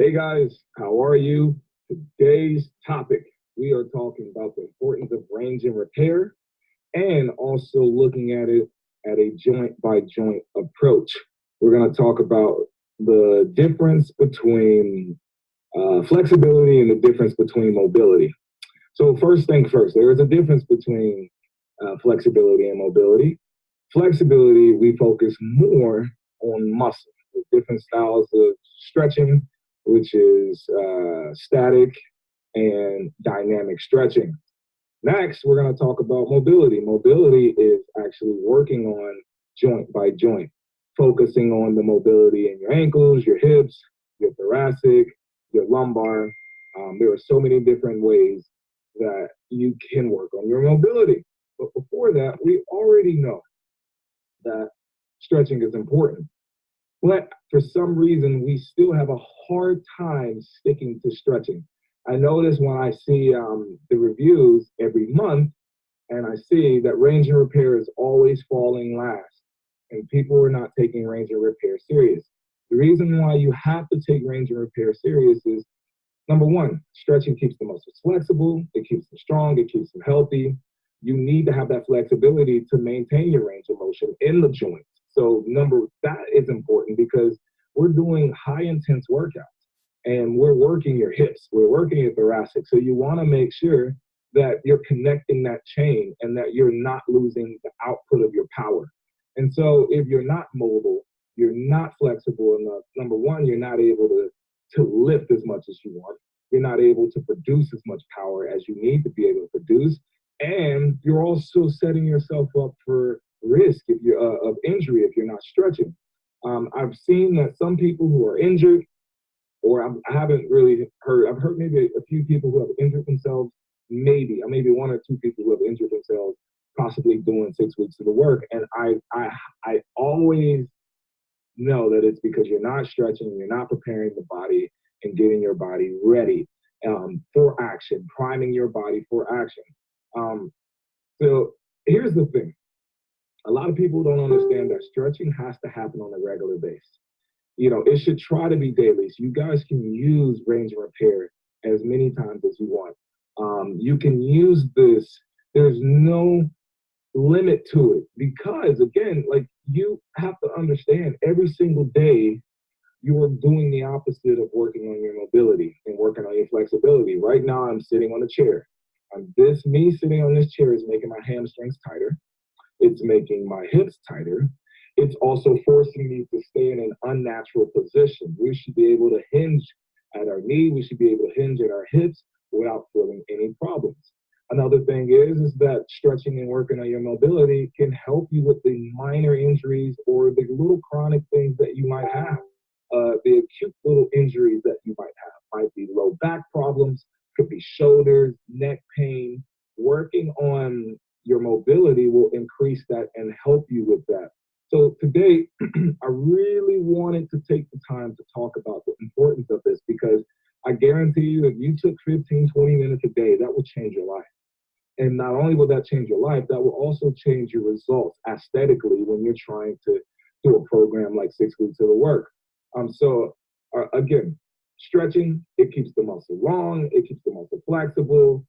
Hey guys, how are you? Today's topic, we are talking about the importance of range and repair and also looking at it at a joint by joint approach. We're going to talk about the difference between flexibility and the difference between mobility. So, first thing first, there is a difference between flexibility and mobility. Flexibility, we focus more on muscle with different styles of stretching, which is static and dynamic stretching. Next, we're going to talk about mobility. Mobility is actually working on joint by joint, focusing on the mobility in your ankles, your hips, your thoracic, your lumbar. There are so many different ways that you can work on your mobility. But before that, we already know that stretching is important. But for some reason, we still have a hard time sticking to stretching. I notice when I see the reviews every month, and I see that range and repair is always falling last, and people are not taking range and repair serious. The reason why you have to take range and repair serious is number one, stretching keeps the muscles flexible, it keeps them strong, it keeps them healthy. You need to have that flexibility to maintain your range of motion in the joints. So that is important because we're doing high intense workouts and we're working your hips, we're working your thoracic. So you want to make sure that you're connecting that chain and that you're not losing the output of your power. And so if you're not mobile, you're not flexible enough, number one, you're not able to lift as much as you want. You're not able to produce as much power as you need to be able to produce. And you're also setting yourself up for risk if you're of injury if you're not stretching. I've seen that some people who are injured, or I haven't really heard. I've heard maybe a few people who have injured themselves. Maybe one or two people who have injured themselves, possibly doing 6 weeks of the work. And I always know that it's because you're not stretching, you're not preparing the body and getting your body ready for action, priming your body for action. So here's the thing. A lot of people don't understand that stretching has to happen on a regular basis. It should try to be daily. So you guys can use range and repair as many times as you want. You can use this. There's no limit to it because, again, like you have to understand every single day you are doing the opposite of working on your mobility and working on your flexibility. Right now, I'm sitting on a chair. Me sitting on this chair is making my hamstrings tighter. It's making my hips tighter. It's also forcing me to stay in an unnatural position. We should be able to hinge at our knee. We should be able to hinge at our hips without feeling any problems. Another thing is that stretching and working on your mobility can help you with the minor injuries or the little chronic things that you might have. The acute little injuries that you might have might be low back problems, could be shoulders, neck pain. Working on your mobility will increase that and help you with that. So today, I really wanted to take the time to talk about the importance of this because I guarantee you, if you took 15, 20 minutes a day, that will change your life. And not only will that change your life, that will also change your results aesthetically when you're trying to do a program like 6 weeks of the work. Again, stretching, it keeps the muscle long, it keeps the muscle flexible,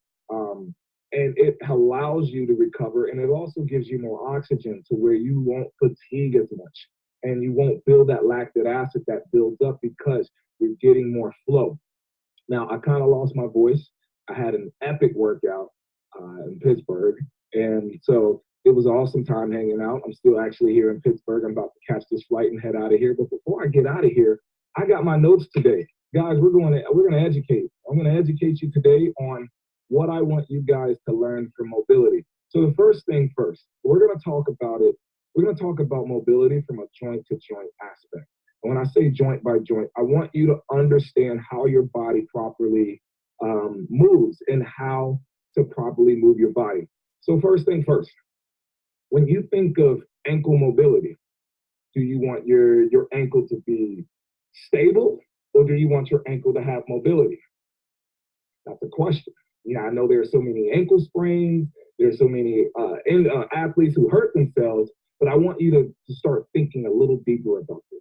and it allows you to recover, and it also gives you more oxygen to where you won't fatigue as much, and you won't feel that lactic acid that builds up because you're getting more flow. Now, I kind of lost my voice. I had an epic workout in Pittsburgh, and so it was an awesome time hanging out. I'm still actually here in Pittsburgh. I'm about to catch this flight and head out of here. But before I get out of here, I got my notes today. Guys, we're going to educate. I'm going to educate you today on what I want you guys to learn from mobility. So the first thing first, we're going to talk about it. We're going to talk about mobility from a joint to joint aspect. And when I say joint by joint, I want you to understand how your body properly moves and how to properly move your body. So first thing first, when you think of ankle mobility, do you want your ankle to be stable or do you want your ankle to have mobility? That's a question. I know there are so many ankle sprains, there's so many athletes who hurt themselves, but I want you to start thinking a little deeper about this.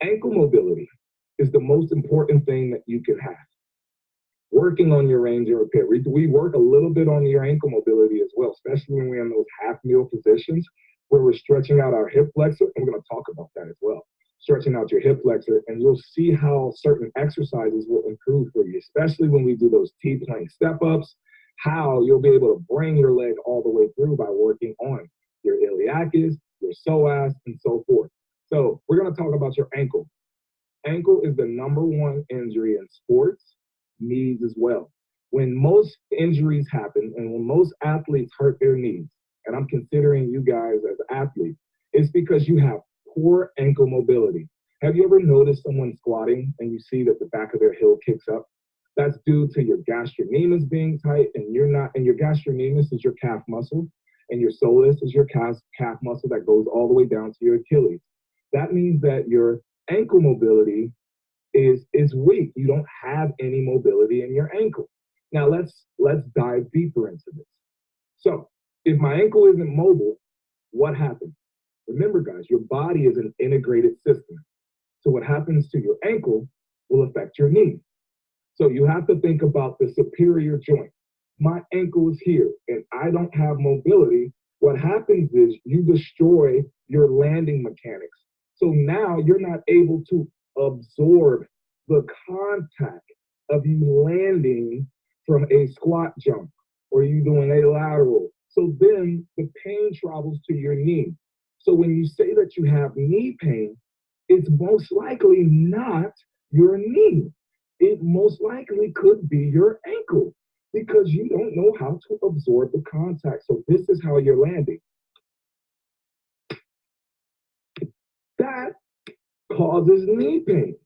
Ankle mobility is the most important thing that you can have. Working on your range and repair. We work a little bit on your ankle mobility as well, especially when we're in those half meal positions where we're stretching out our hip flexor. I'm going to talk about that as well. Stretching out your hip flexor, and you'll see how certain exercises will improve for you, especially when we do those T-plane step-ups, how you'll be able to bring your leg all the way through by working on your iliacus, your psoas, and so forth. So we're going to talk about your ankle. Ankle is the #1 injury in sports, knees as well. When most injuries happen and when most athletes hurt their knees, and I'm considering you guys as athletes, it's because you have poor ankle mobility. Have you ever noticed someone squatting and you see that the back of their heel kicks up? That's due to your gastrocnemius being tight, and your gastrocnemius is your calf muscle, and your soleus is your calf muscle that goes all the way down to your Achilles. That means that your ankle mobility is weak. You don't have any mobility in your ankle. Now let's dive deeper into this. So if my ankle isn't mobile, what happens? Remember, guys, your body is an integrated system. So what happens to your ankle will affect your knee. So you have to think about the superior joint. My ankle is here and I don't have mobility. What happens is you destroy your landing mechanics. So now you're not able to absorb the contact of you landing from a squat jump or you doing a lateral. So then the pain travels to your knee. So when you say that you have knee pain, it's most likely not your knee. It most likely could be your ankle because you don't know how to absorb the contact. So this is how you're landing. That causes knee pain.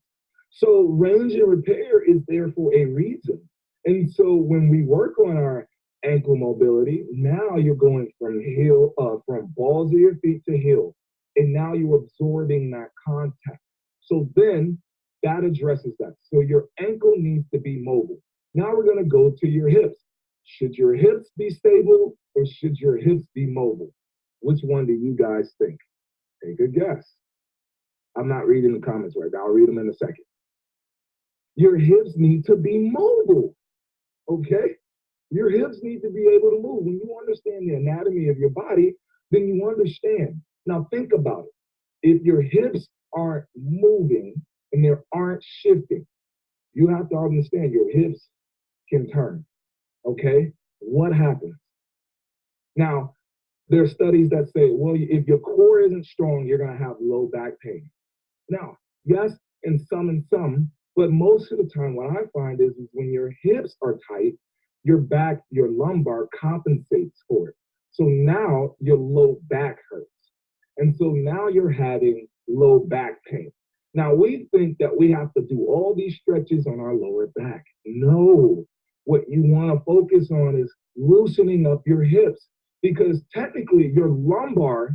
So range and repair is there for a reason. And so when we work on our ankle mobility, now you're going from balls of your feet to heel, and now you're absorbing that contact. So then that addresses that. So your ankle needs to be mobile. Now we're going to go to your hips. Should your hips be stable or should your hips be mobile? Which one do you guys think? Take a guess. I'm not reading the comments right now. I'll read them in a second. Your hips need to be mobile, okay? Your hips need to be able to move. When you understand the anatomy of your body, then you understand. Now think about it. If your hips aren't moving and they aren't shifting, you have to understand your hips can turn, okay? What happens? Now, there are studies that say, well, if your core isn't strong, you're going to have low back pain. Now, yes, in some, but most of the time what I find is when your hips are tight, your back, your lumbar compensates for it. So now your low back hurts. And so now you're having low back pain. Now we think that we have to do all these stretches on our lower back. No, what you want to focus on is loosening up your hips because technically your lumbar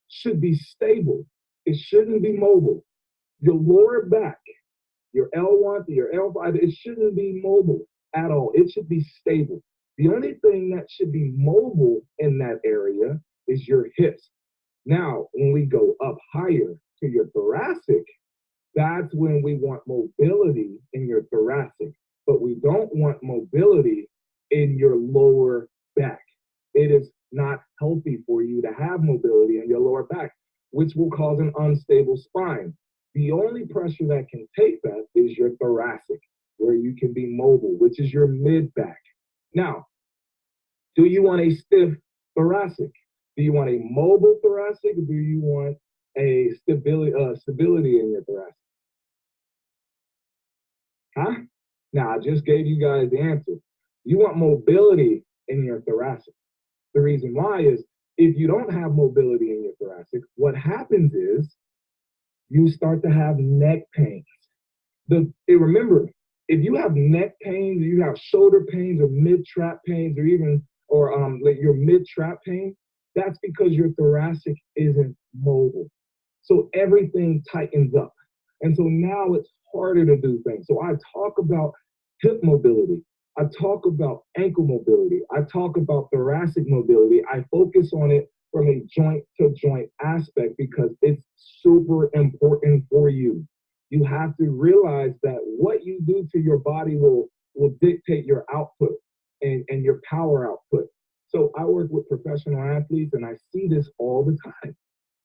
should be stable. It shouldn't be mobile. Your lower back, your L1 to your L5, it shouldn't be mobile at all. It should be stable. The only thing that should be mobile in that area is your hips. Now, when we go up higher to your thoracic, that's when we want mobility in your thoracic, but we don't want mobility in your lower back. It is not healthy for you to have mobility in your lower back, which will cause an unstable spine. The only pressure that can take that is your thoracic, where you can be mobile, which is your mid-back. Now, do you want a stiff thoracic? Do you want a mobile thoracic, or do you want a stability in your thoracic? Huh? Now, I just gave you guys the answer. You want mobility in your thoracic. The reason why is if you don't have mobility in your thoracic, what happens is you start to have neck pains. Remember, if you have neck pains, you have shoulder pains or mid-trap pains or like your mid-trap pain, that's because your thoracic isn't mobile. So everything tightens up. And so now it's harder to do things. So I talk about hip mobility. I talk about ankle mobility. I talk about thoracic mobility. I focus on it from a joint to joint aspect because it's super important for you. You have to realize that what you do to your body will dictate your output and your power output. So I work with professional athletes and I see this all the time,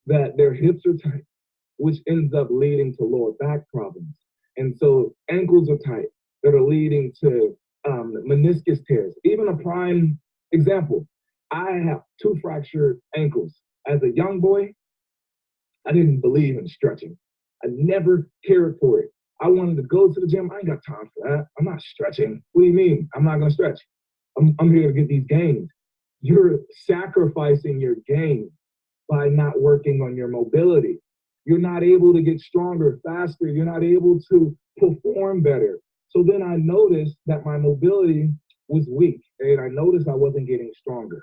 that their hips are tight, which ends up leading to lower back problems. And so ankles are tight that are leading to meniscus tears. Even a prime example, I have two fractured ankles. As a young boy, I didn't believe in stretching. I never cared for it. I wanted to go to the gym. I ain't got time for that. I'm not stretching. What do you mean? I'm not going to stretch. I'm here to get these gains. You're sacrificing your gains by not working on your mobility. You're not able to get stronger, faster. You're not able to perform better. So then I noticed that my mobility was weak, and I noticed I wasn't getting stronger.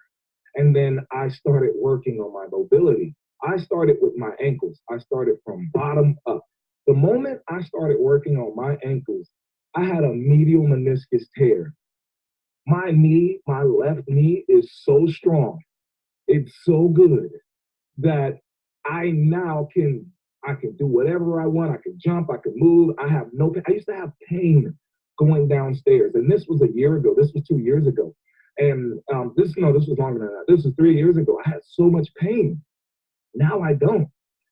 And then I started working on my mobility. I started with my ankles. I started from bottom up. The moment I started working on my ankles, I had a medial meniscus tear. My knee, my left knee is so strong. It's so good that I now I can do whatever I want. I can jump, I can move. I have no pain. I used to have pain going downstairs. And this was a year ago. This was 2 years ago. And this was longer than that. This was 3 years ago. I had so much pain. Now I don't.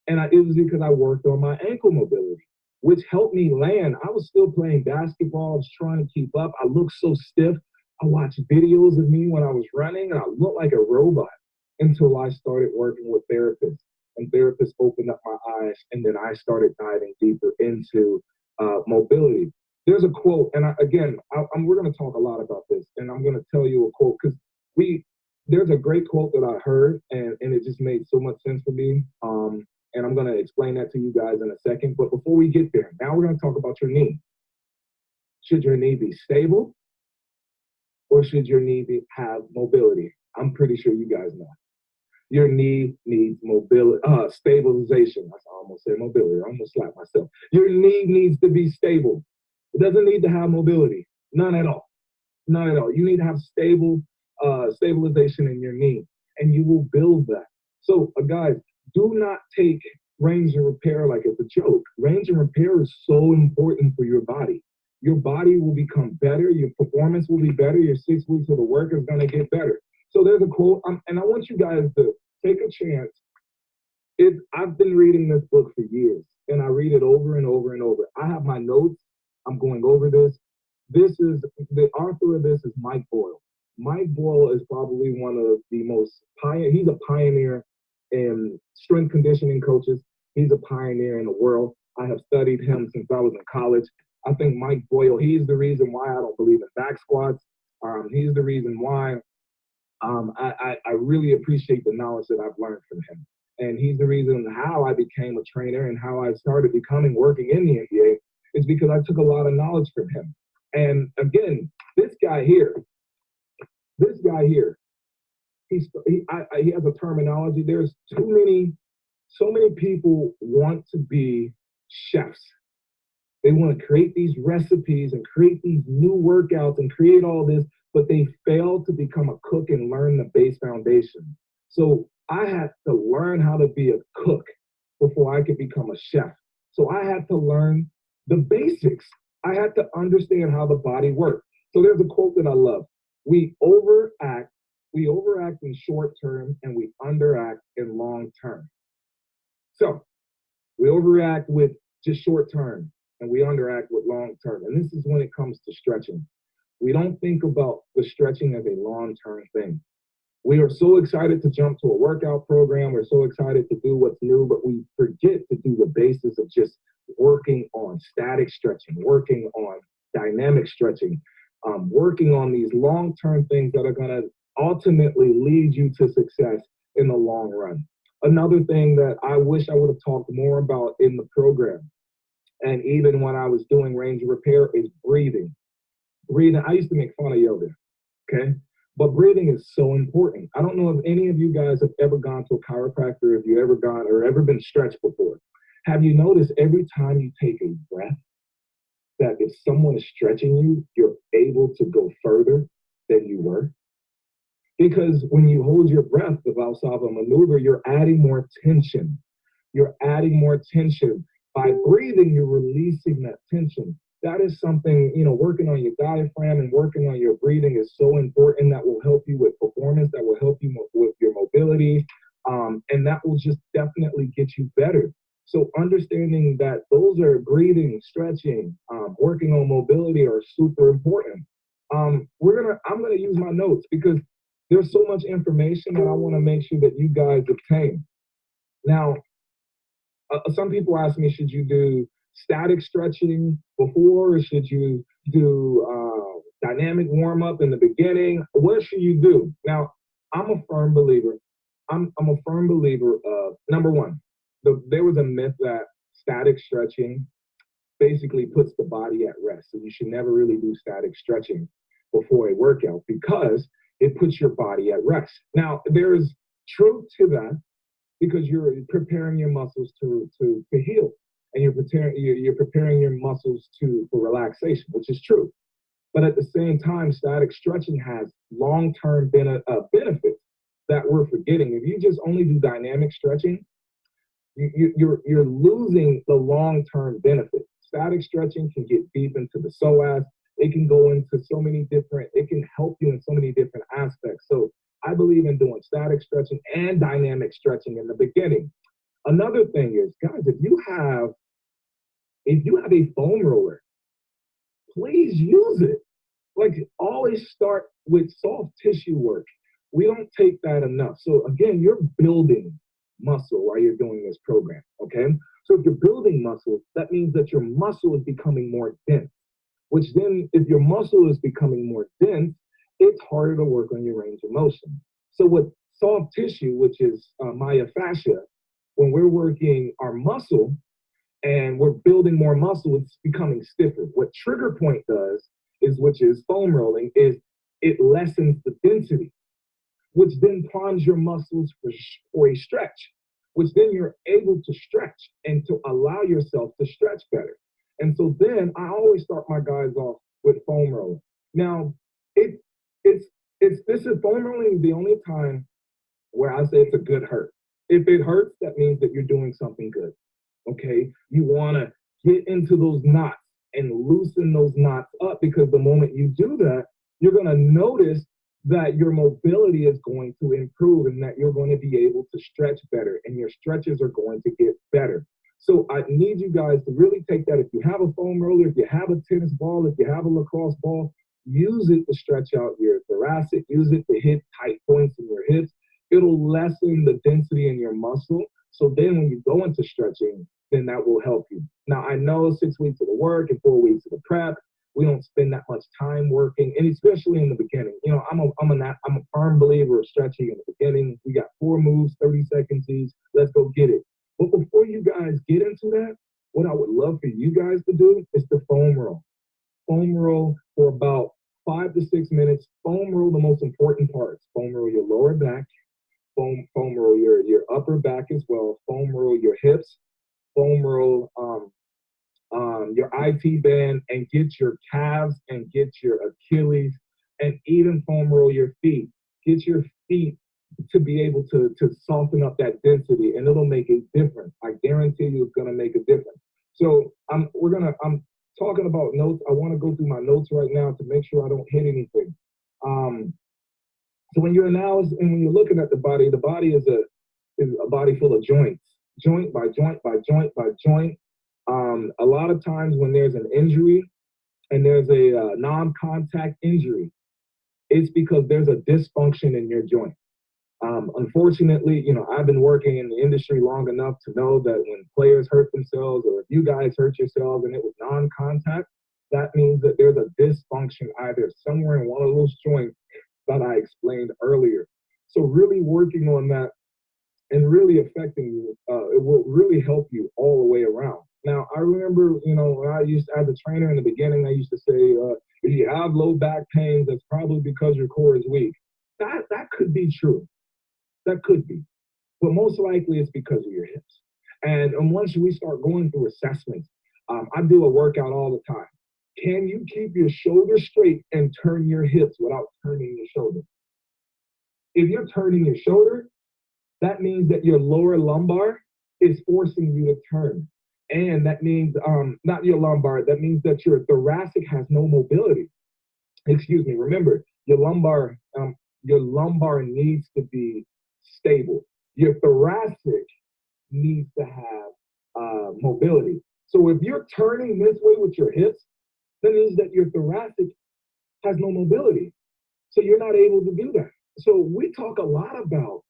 And it was because I worked on my ankle mobility, which helped me land. I was still playing basketball. I was trying to keep up. I looked so stiff. I watched videos of me when I was running, and I looked like a robot until I started working with therapists. And therapists opened up my eyes, and then I started diving deeper into mobility. There's a quote, and we're going to talk a lot about this, and I'm going to tell you a quote because there's a great quote that I heard, and it just made so much sense for me. And I'm going to explain that to you guys in a second. But before we get there, now we're going to talk about your knee. Should your knee be stable, or should your knee have mobility? I'm pretty sure you guys know. Your knee needs mobility, stabilization. I almost said mobility. I almost slapped myself. Your knee needs to be stable. It doesn't need to have mobility. None at all. None at all. You need to have stabilization in your knee, and you will build that. So, guys, do not take range and repair like it's a joke. Range and repair is so important for your body. Your body will become better. Your performance will be better. Your 6 weeks of the work is going to get better. So there's a quote, and I want you guys to take a chance. I've been reading this book for years, and I read it over and over and over. I have my notes. I'm going over this. The author of this is Mike Boyle. Mike Boyle is probably one of the most he's a pioneer in strength conditioning coaches. He's a pioneer in the world. I have studied him since I was in college. I think Mike Boyle, he's the reason why I don't believe in back squats. He's the reason why I really appreciate the knowledge that I've learned from him. And he's the reason how I became a trainer and how I started working in the NBA is because I took a lot of knowledge from him. And again, this guy here, he has a terminology. There's so many people want to be chefs. They want to create these recipes and create these new workouts and create all this, but they fail to become a cook and learn the base foundation. So I had to learn how to be a cook before I could become a chef. So I had to learn the basics. I had to understand how the body works. So there's a quote that I love. We overact in short term and we underact in long term. So we overact with just short term and we underact with long term. And this is when it comes to stretching. We don't think about the stretching as a long-term thing. We are so excited to jump to a workout program. We're so excited to do what's new, but we forget to do the basis of just working on static stretching, working on dynamic stretching, working on these long-term things that are going to ultimately lead you to success in the long run. Another thing that I wish I would have talked more about in the program, and even when I was doing range of repair, is breathing. Breathing, I used to make fun of yoga, okay? But breathing is so important. I don't know if any of you guys have ever gone to a chiropractor, if you ever gone or ever been stretched before. Have you noticed every time you take a breath, that if someone is stretching you, you're able to go further than you were? Because when you hold your breath, the Valsalva maneuver, you're adding more tension. You're adding more tension. By breathing, you're releasing that tension. That is something, working on your diaphragm and working on your breathing is so important. That will help you with performance, that will help you with your mobility, and that will just definitely get you better. So understanding that those are breathing, stretching, working on mobility are super important. I'm gonna use my notes because there's so much information that I want to make sure that you guys obtain. Now, some people ask me, should you do static stretching before, or should you do dynamic warm up in the beginning? What should you do? Now, I'm a firm believer. I'm a firm believer of number one. There was a myth that static stretching basically puts the body at rest. So you should never really do static stretching before a workout because it puts your body at rest. Now, there's truth to that because you're preparing your muscles to heal, and you're preparing your muscles for relaxation, which is true. But at the same time, static stretching has long-term benefits that we're forgetting. If you just only do dynamic stretching, you're losing the long-term benefit. Static stretching can get deep into the psoas. It can go into it can help you in so many different aspects. So I believe in doing static stretching and dynamic stretching in the beginning. Another thing is, guys, if you have a foam roller, please use it. Like, always start with soft tissue work. We don't take that enough. So again, you're building muscle while you're doing this program, okay? So if you're building muscle, that means that your muscle is becoming more dense, which then if your muscle is becoming more dense, it's harder to work on your range of motion. So with soft tissue, which is myofascia, when we're working our muscle and we're building more muscle, it's becoming stiffer. What trigger point does which is foam rolling, is it lessens the density, which then primes your muscles for a stretch, which then you're able to stretch and to allow yourself to stretch better. And so then I always start my guys off with foam rolling. Now, foam rolling is the only time where I say it's a good hurt. If it hurts, that means that you're doing something good. Okay, you want to get into those knots and loosen those knots up, because the moment you do that, you're going to notice that your mobility is going to improve and that you're going to be able to stretch better and your stretches are going to get better. So I need you guys to really take that. If you have a foam roller, if you have a tennis ball, if you have a lacrosse ball, use it to stretch out your thoracic, use it to hit tight points in your hips. It'll lessen the density in your muscle. So then when you go into stretching, then that will help you. Now, I know 6 weeks of the work and 4 weeks of the prep, we don't spend that much time working, and especially in the beginning. You know, I'm a firm believer of stretching in the beginning. We got 4 moves, 30 seconds each. Let's go get it. But before you guys get into that, what I would love for you guys to do is to foam roll. Foam roll for about 5 to 6 minutes. Foam roll the most important parts. Foam roll your lower back. Foam roll your upper back as well. Foam roll your hips. Foam roll your IT band, and get your calves and get your Achilles, and even foam roll your feet. Get your feet to be able to soften up that density, and it'll make a difference. I guarantee you it's going to make a difference. So I'm talking about notes. I want to go through my notes right now to make sure I don't hit anything. So when you're analyzing and when you're looking at the body is a body full of joints, joint by joint by joint by joint. A lot of times when there's an injury and there's a non-contact injury, it's because there's a dysfunction in your joint. Unfortunately, you know, I've been working in the industry long enough to know that when players hurt themselves, or if you guys hurt yourselves and it was non-contact, that means that there's a dysfunction either somewhere in one of those joints that I explained earlier. So really working on that and really affecting you, it will really help you all the way around. Now, I remember, you know, when I used, as a trainer in the beginning, I used to say, if you have low back pain, that's probably because your core is weak. That could be true. That could be. But most likely it's because of your hips. And once we start going through assessments, I do a workout all the time. Can you keep your shoulders straight and turn your hips without turning your shoulder? If you're turning your shoulder, that means that your lower lumbar is forcing you to turn. And that means not your lumbar, that means that your thoracic has no mobility. Excuse me, remember, your lumbar needs to be stable. Your thoracic needs to have mobility. So if you're turning this way with your hips, that means that your thoracic has no mobility. So you're not able to do that. So we talk a lot about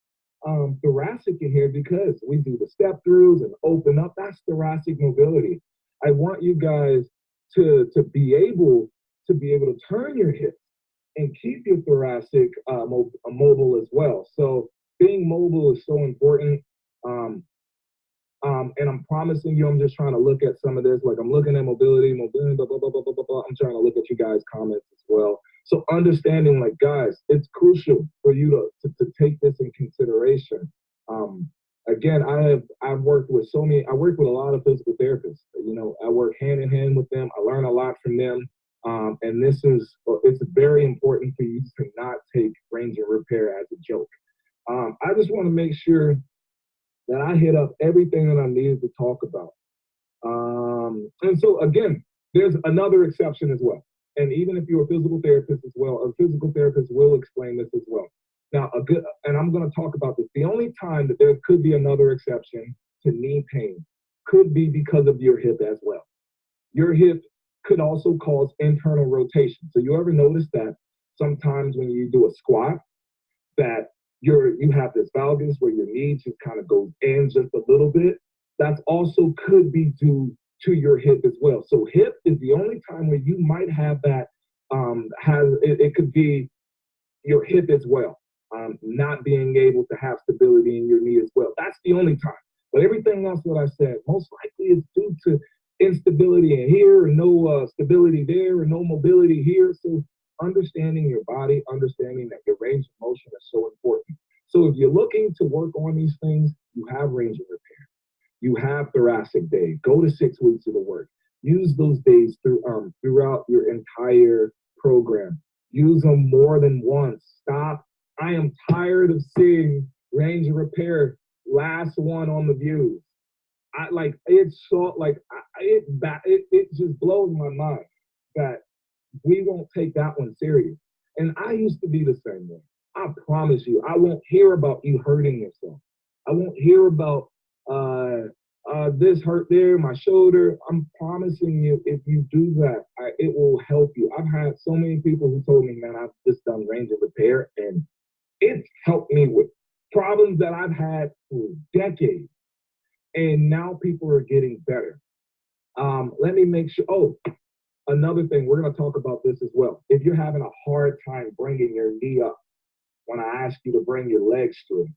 thoracic in here because we do the step throughs and open up. That's thoracic mobility. I want you guys to be able to turn your hips and keep your thoracic mobile as well. So being mobile is so important. Um, and I'm promising you, I'm just trying to look at some of this. Like I'm looking at mobility, blah, blah, blah, blah, blah, blah, blah. I'm trying to look at you guys' comments as well. So understanding, like, guys, it's crucial for you to take this in consideration. Again, I've worked with I work with a lot of physical therapists. You know, I work hand in hand with them. I learn a lot from them. And it's very important for you to not take range and repair as a joke. I just want to make sure that I hit up everything that I needed to talk about. And so again, there's another exception as well. And even if you're a physical therapist as well, a physical therapist will explain this as well. Now, and I'm going to talk about this. The only time that there could be another exception to knee pain could be because of your hip as well. Your hip could also cause internal rotation. So you ever notice that sometimes when you do a squat, that you have this valgus where your knee just kind of goes in just a little bit. That also could be due to your hip as well. So hip is the only time where you might have that. It could be your hip as well, not being able to have stability in your knee as well. That's the only time. But everything else that I said, most likely is due to instability in here, and no stability there, and no mobility here. So understanding your body, understanding that your range of motion is so important. So if you're looking to work on these things, you have range of repair. You have thoracic day. Go to 6 weeks of the work. Use those days throughout your entire program. Use them more than once. Stop. I am tired of seeing range of repair last one on the views. It just blows my mind that we won't take that one serious. And I used to be the same way. I promise you, I won't hear about you hurting yourself. I won't hear about this hurt there, my shoulder. I'm promising you, if you do that, it will help you. I've had so many people who told me, man, I've just done range of repair, and it's helped me with problems that I've had for decades. And now people are getting better. Let me make sure. Oh, another thing, we're going to talk about this as well. If you're having a hard time bringing your knee up, when I ask you to bring your legs straight,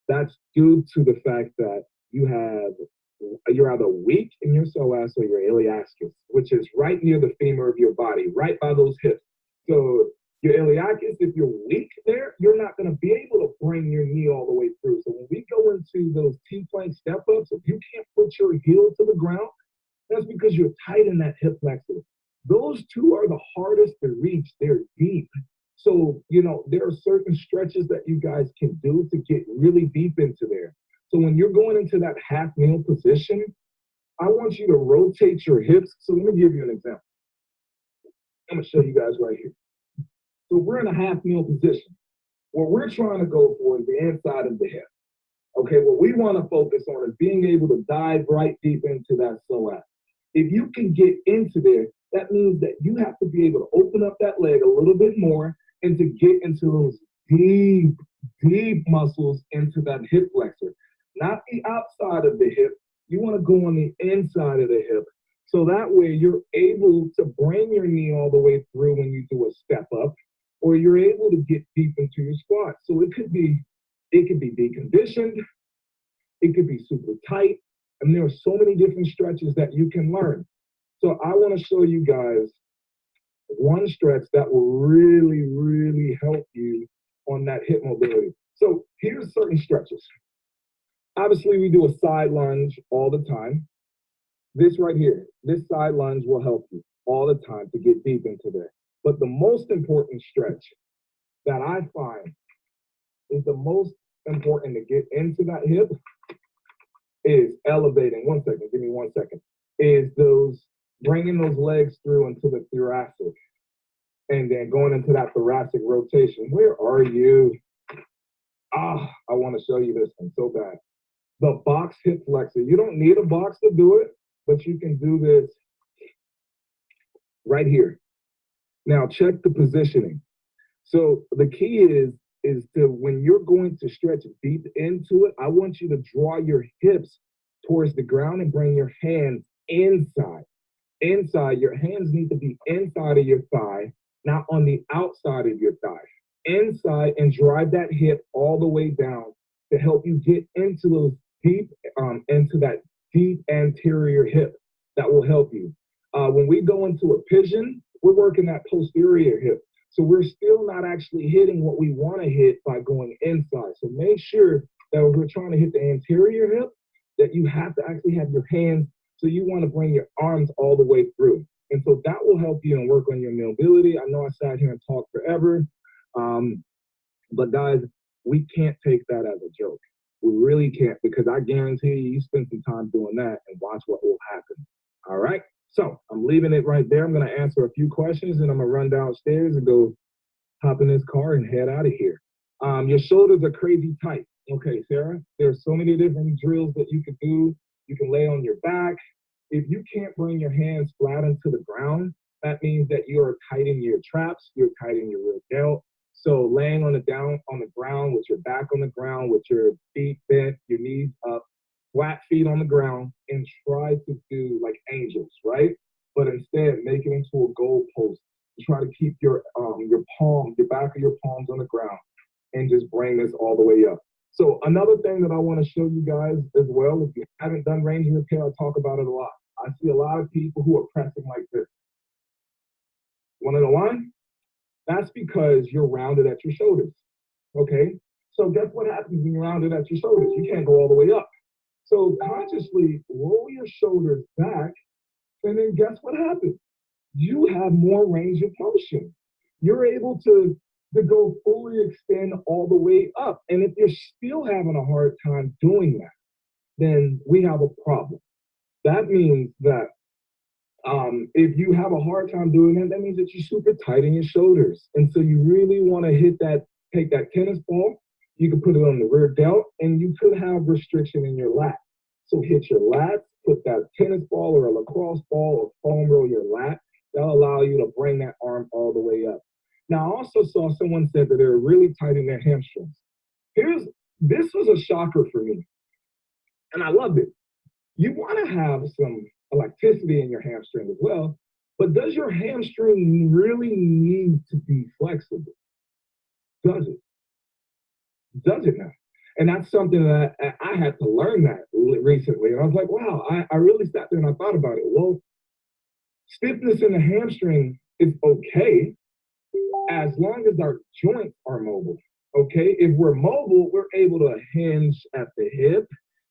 that's due to the fact that you're either weak in your psoas or your iliacus, which is right near the femur of your body, right by those hips. So your iliacus, if you're weak there, you're not going to be able to bring your knee all the way through. So when we go into those T-plank step-ups, if you can't put your heel to the ground, that's because you're tight in that hip flexor. Those two are the hardest to reach. They're deep. So, there are certain stretches that you guys can do to get really deep into there. So when you're going into that half kneel position, I want you to rotate your hips. So let me give you an example. I'm going to show you guys right here. So we're in a half kneel position. What we're trying to go for is the inside of the hip. Okay, what we want to focus on is being able to dive right deep into that psoas. If you can get into there, that means that you have to be able to open up that leg a little bit more and to get into those deep, deep muscles into that hip flexor. Not the outside of the hip. You want to go on the inside of the hip. So that way you're able to bring your knee all the way through when you do a step up, or you're able to get deep into your squat. So it could be deconditioned, it could be super tight, and there are so many different stretches that you can learn. So I want to show you guys one stretch that will really, really help you on that hip mobility. So here's certain stretches. Obviously, we do a side lunge all the time. This right here, this side lunge will help you all the time to get deep into there. But the most important stretch that I find is the most important to get into that hip is elevating. 1 second, give me 1 second. is those bringing those legs through into the thoracic and then going into that thoracic rotation. Where are you? I want to show you this one so bad. The box hip flexor. You don't need a box to do it, but you can do this right here. Now check the positioning. So the key is to, when you're going to stretch deep into it, I want you to draw your hips towards the ground and bring your hands inside. Inside, your hands need to be inside of your thigh, not on the outside of your thigh. Inside, and drive that hip all the way down to help you get into those deep, into that deep anterior hip. That will help you. When we go into a pigeon, we're working that posterior hip. So we're still not actually hitting what we want to hit by going inside. So make sure that if we're trying to hit the anterior hip, that you have to actually have your hands. So you want to bring your arms all the way through. And so that will help you and work on your mobility. I know I sat here and talked forever, but guys, we can't take that as a joke. We really can't, because I guarantee you spend some time doing that and watch what will happen. All right. So I'm leaving it right there. I'm going to answer a few questions and I'm going to run downstairs and go hop in this car and head out of here. Your shoulders are crazy tight. Okay, Sarah, there's so many different drills that you can do. You can lay on your back. If you can't bring your hands flat into the ground, that means that you are tightening your traps, you're tightening your rear delt. So laying on the ground with your back on the ground, with your feet bent, your knees up, flat feet on the ground, and try to do like angels, right? But instead, make it into a goal post. Try to keep your back of your palms on the ground, and just bring this all the way up. So another thing that I want to show you guys as well, if you haven't done range and repair, I talk about it a lot. I see a lot of people who are pressing like this. Want to know why? That's because you're rounded at your shoulders, okay? So guess what happens when you're rounded at your shoulders? You can't go all the way up. So consciously roll your shoulders back, and then guess what happens? You have more range of motion. You're able to go fully extend all the way up. And if you're still having a hard time doing that, then we have a problem. That means that if you have a hard time doing that, that means that you're super tight in your shoulders. And so you really want to take that tennis ball, you can put it on the rear delt, and you could have restriction in your lat. So hit your lats, put that tennis ball or a lacrosse ball or foam roll your lat. That'll allow you to bring that arm all the way up. Now, I also saw someone said that they're really tight in their hamstrings. This was a shocker for me, and I loved it. You want to have some elasticity in your hamstring as well, but does your hamstring really need to be flexible? Does it? Does it not? And that's something that I had to learn that recently. And I was like, wow, I really sat there and I thought about it. Well, stiffness in the hamstring is okay as long as our joints are mobile, okay? If we're mobile, we're able to hinge at the hip.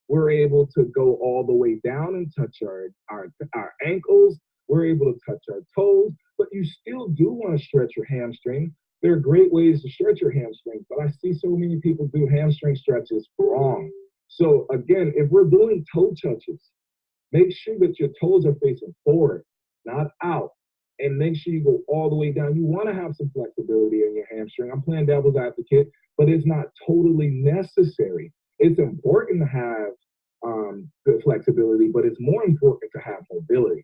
We're able to go all the way down and touch our ankles. We're able to touch our toes, but you still do want to stretch your hamstring. There are great ways to stretch your hamstring, but I see so many people do hamstring stretches wrong. So again, if we're doing toe touches, make sure that your toes are facing forward, not out. And make sure you go all the way down. You want to have some flexibility in your hamstring. I'm playing devil's advocate, but it's not totally necessary. It's important to have good flexibility, but it's more important to have mobility.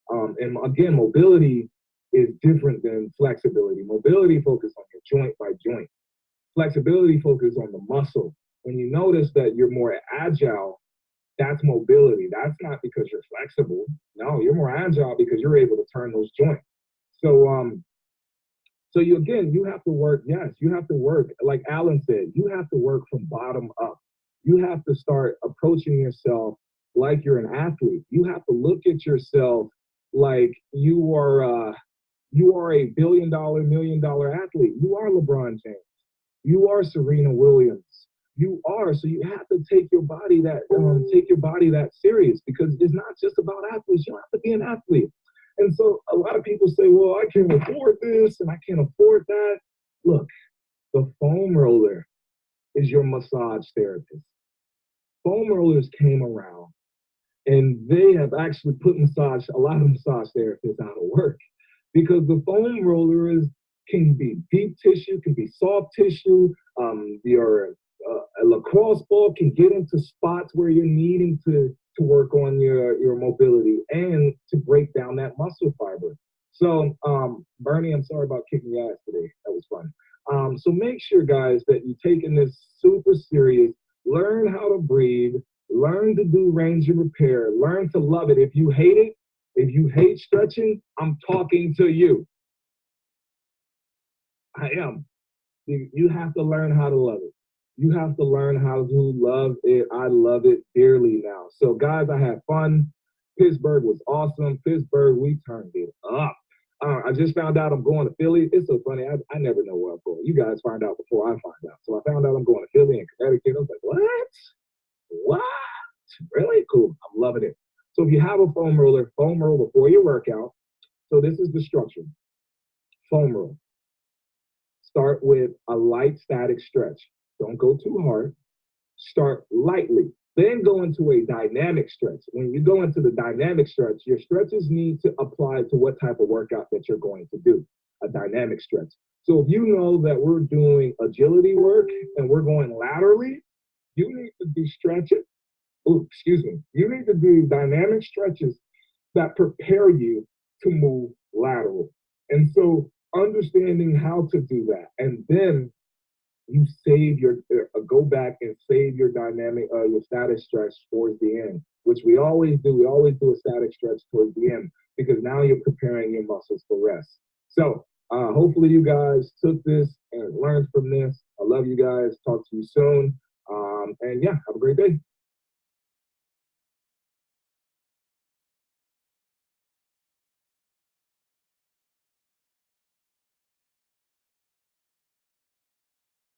And again, mobility is different than flexibility. Mobility focuses on your joint by joint. Flexibility focuses on the muscle. When you notice that you're more agile, that's mobility. That's not because you're flexible. No, you're more agile because you're able to turn those joints. So you have to work. Yes, you have to work. Like Alan said, you have to work from bottom up. You have to start approaching yourself like you're an athlete. You have to look at yourself like you are a $1 billion, $1 million athlete. You are LeBron James. You are Serena Williams. You are. So you have to take your body that serious, because it's not just about athletes. You have to be an athlete. And so a lot of people say, well, I can't afford this and I can't afford that. Look, the foam roller is your massage therapist. Foam rollers came around And they have actually put a lot of massage therapists out of work because the foam roller can be deep tissue, can be soft tissue. Your a lacrosse ball can get into spots where you're needing to work on your mobility and to break down that muscle fiber. So, Bernie, I'm sorry about kicking your ass today. That was fun. So make sure, guys, that you're taking this super serious. Learn how to breathe. Learn to do range of repair. Learn to love it. If you hate it, if you hate stretching, I'm talking to you. I am. You have to learn how to love it. You have to learn how to love it. I love it dearly now. So, guys, I had fun. Pittsburgh was awesome. Pittsburgh, we turned it up. I just found out I'm going to Philly. It's so funny. I never know where I'm going. You guys find out before I find out. So I found out I'm going to Philly and Connecticut. I was like, what? What? Really? Cool. I'm loving it. So if you have a foam roll before your workout. So this is the structure. Foam roll. Start with a light static stretch. Don't go too hard. Start lightly. Then go into a dynamic stretch. When you go into the dynamic stretch, your stretches need to apply to what type of workout that you're going to do, a dynamic stretch. So if you know that we're doing agility work and we're going laterally, you need to be stretching. Oh, excuse me. You need to do dynamic stretches that prepare you to move lateral. And so understanding how to do that, and then you save your go back and save your dynamic your static stretch towards the end, which we always do. We always do a static stretch towards the end because now you're preparing your muscles for rest. So hopefully you guys took this and learned from this. I love you guys. Talk to you soon. And yeah, have a great day.